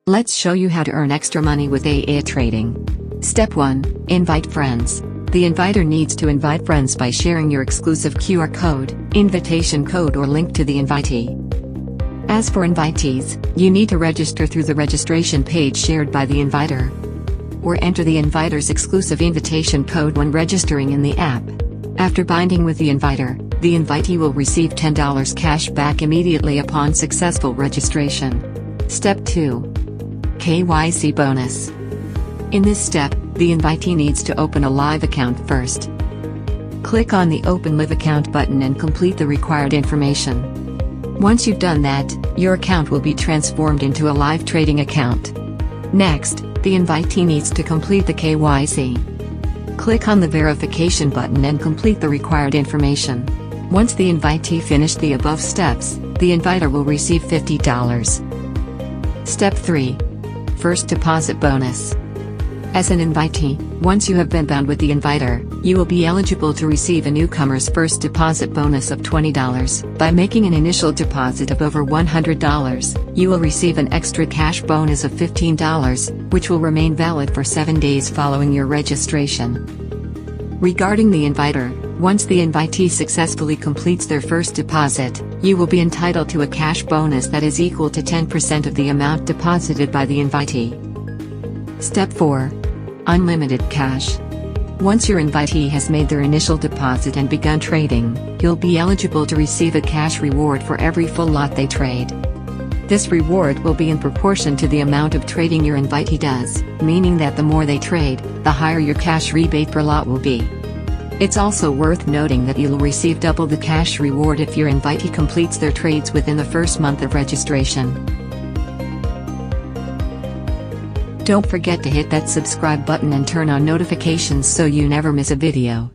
Let's show you how to earn extra money with KYC Trading. Step 1. Invite friends. The inviter needs to invite friends by sharing your exclusive QR code, invitation code or link to the invitee. As for invitees, you need to register through the registration page shared by the inviter, or enter the inviter's exclusive invitation code when registering in the app. After binding with the inviter, the invitee will receive $10 cash back immediately upon successful registration. Step 2. KYC Bonus. In this step, the invitee needs to open a live account first. Click on the Open Live Account button and complete the required information. Once you've done that, your account will be transformed into a live trading account. Next, the invitee needs to complete the KYC. Click on the verification button and complete the required information. Once the invitee finished the above steps, the inviter will receive $50. Step 3. First Deposit Bonus. As an invitee, once you have been bound with the inviter, you will be eligible to receive a newcomer's first deposit bonus of $20. By making an initial deposit of over $100, you will receive an extra cash bonus of $15, which will remain valid for 7 days following your registration. Regarding the inviter, once the invitee successfully completes their first deposit, you will be entitled to a cash bonus that is equal to 10% of the amount deposited by the invitee. Step 4. Unlimited cash. Once your invitee has made their initial deposit and begun trading, you'll be eligible to receive a cash reward for every full lot they trade. This reward will be in proportion to the amount of trading your invitee does, meaning that the more they trade, the higher your cash rebate per lot will be. It's also worth noting that you'll receive double the cash reward if your invitee completes their trades within the first month of registration. Don't forget to hit that subscribe button and turn on notifications so you never miss a video.